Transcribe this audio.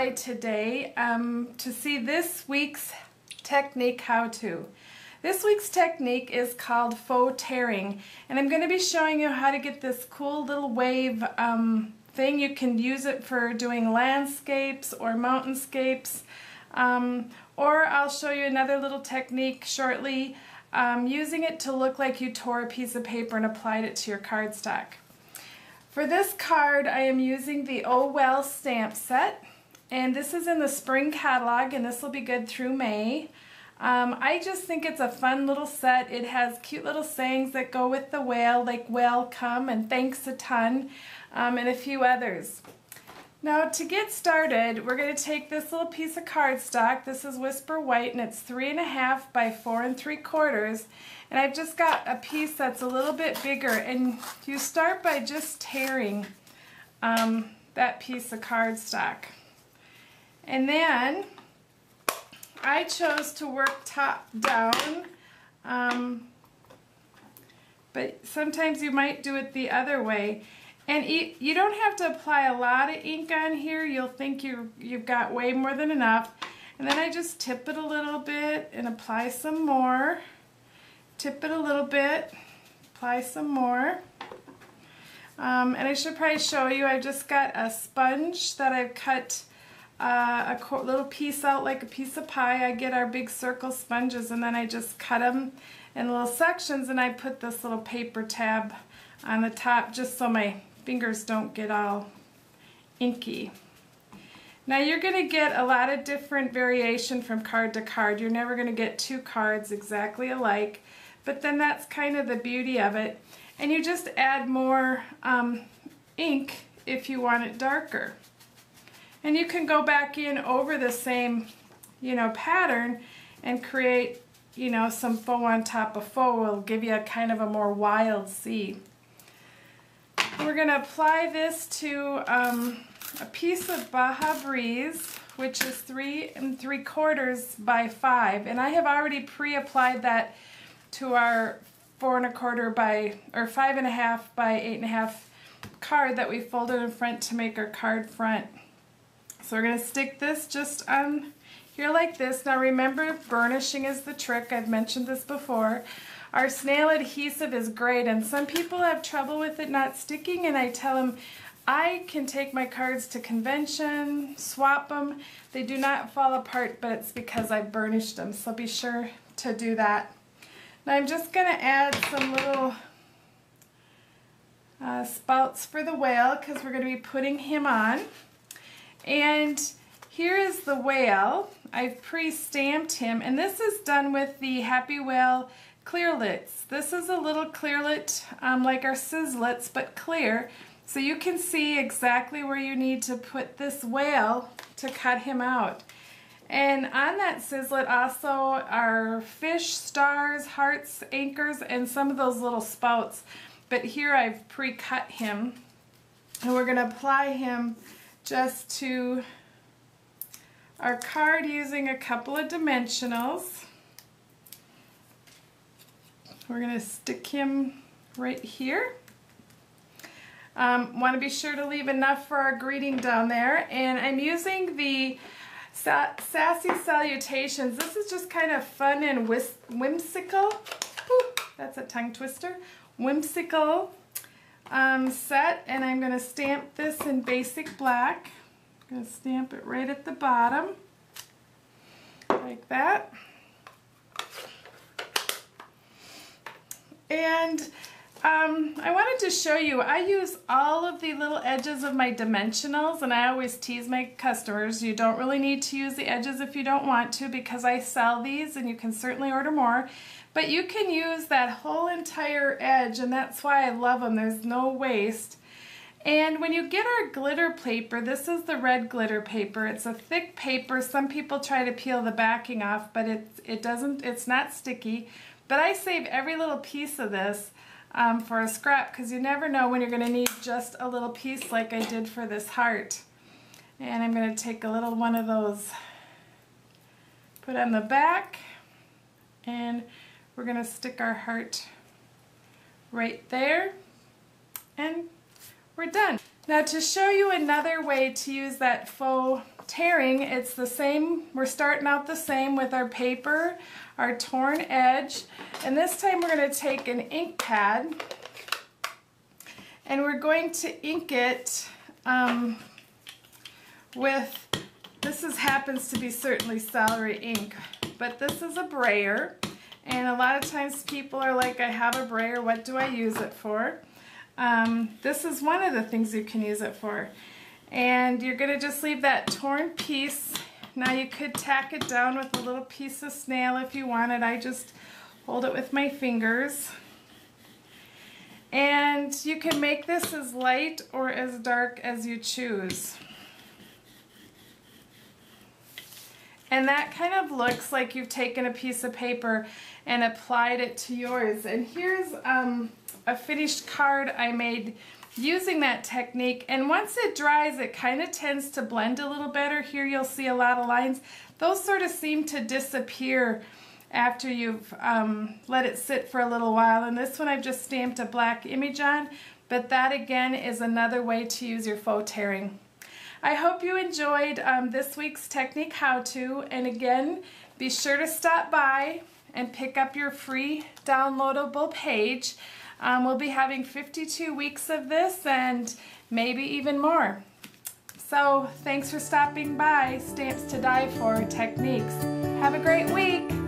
by today to see this week's technique how-to. This week's technique is called Faux Tearing, and I'm going to be showing you how to get this cool little wave thing. You can use it for doing landscapes or mountainscapes, or I'll show you another little technique shortly, using it to look like you tore a piece of paper and applied it to your cardstock. For this card, I am using the Oh Well stamp set, and this is in the spring catalog, and this will be good through May. I just think it's a fun little set. It has cute little sayings that go with the whale, like welcome and thanks a ton, and a few others. Now to get started, we're going to take this little piece of cardstock. This is Whisper White, and it's 3.5 by 4 3/4. And I've just got a piece that's a little bit bigger, and you start by just tearing that piece of cardstock. And then I chose to work top down, but sometimes you might do it the other way. And you don't have to apply a lot of ink on here. You'll think you've got way more than enough. And then I just tip it a little bit and apply some more. Tip it a little bit, apply some more. And I should probably show you, I've just got a sponge that I've cut a little piece out like a piece of pie. I get our big circle sponges, and then I just cut them in little sections, and I put this little paper tab on the top just so my fingers don't get all inky. Now you're going to get a lot of different variation from card to card. You're never going to get two cards exactly alike, but then that's kind of the beauty of it. And you just add more ink if you want it darker. And you can go back in over the same, pattern and create, some faux on top of faux. Will give you a kind of a more wild sea. We're going to apply this to a piece of Baja Breeze, which is 3 3/4 by 5, and I have already pre-applied that to our 4 1/4 by, or 5.5 by 8.5 card that we folded in front to make our card front. So we're going to stick this just on here like this. Now remember, burnishing is the trick. I've mentioned this before. Our snail adhesive is great, and some people have trouble with it not sticking, and I tell them I can take my cards to convention, swap them. They do not fall apart, but it's because I burnished them, so be sure to do that. Now I'm just going to add some little spouts for the whale, because we're going to be putting him on. And here is the whale. I've pre-stamped him, and this is done with the Happy Whale Clearlits. This is a little Clearlit like our Sizzlits, but clear, so you can see exactly where you need to put this whale to cut him out. And on that Sizzlet also are fish, stars, hearts, anchors, and some of those little spouts. But here I've pre-cut him, and we're going to apply him just to our card using a couple of dimensionals. We're going to stick him right here. Want to be sure to leave enough for our greeting down there. And I'm using the Sassy Salutations. This is just kind of fun and whimsical. Whew, that's a tongue twister. Whimsical set. And I'm going to stamp this in basic black. I'm going to stamp it right at the bottom. Like that. And I wanted to show you, I use all of the little edges of my dimensionals, and I always tease my customers, you don't really need to use the edges if you don't want to, because I sell these and you can certainly order more. But you can use that whole entire edge, and that's why I love them. There's no waste. And when you get our glitter paper, this is the red glitter paper. It's a thick paper. Some people try to peel the backing off, but it's not sticky. But I save every little piece of this for a scrap, because you never know when you're going to need just a little piece like I did for this heart. And I'm going to take a little one of those, put on the back, and we're going to stick our heart right there, and we're done. Now to show you another way to use that faux tearing, it's the same, we're starting out the same with our paper, our torn edge, and this time we're going to take an ink pad and we're going to ink it with, happens to be certainly celery ink, but this is a brayer, and a lot of times people are like, I have a brayer, what do I use it for? This is one of the things you can use it for. And you're going to just leave that torn piece. Now you could tack it down with a little piece of snail if you wanted. I just hold it with my fingers. And you can make this as light or as dark as you choose. And that kind of looks like you've taken a piece of paper and applied it to yours. And here's a finished card I made using that technique. And once it dries, it kind of tends to blend a little better. Here you'll see a lot of lines. Those sort of seem to disappear after you've let it sit for a little while. And this one I've just stamped a black image on, but that again is another way to use your faux tearing. I hope you enjoyed this week's technique how-to, and again, be sure to stop by and pick up your free downloadable page. We'll be having 52 weeks of this and maybe even more. So thanks for stopping by. Stamps to Die For Techniques. Have a great week.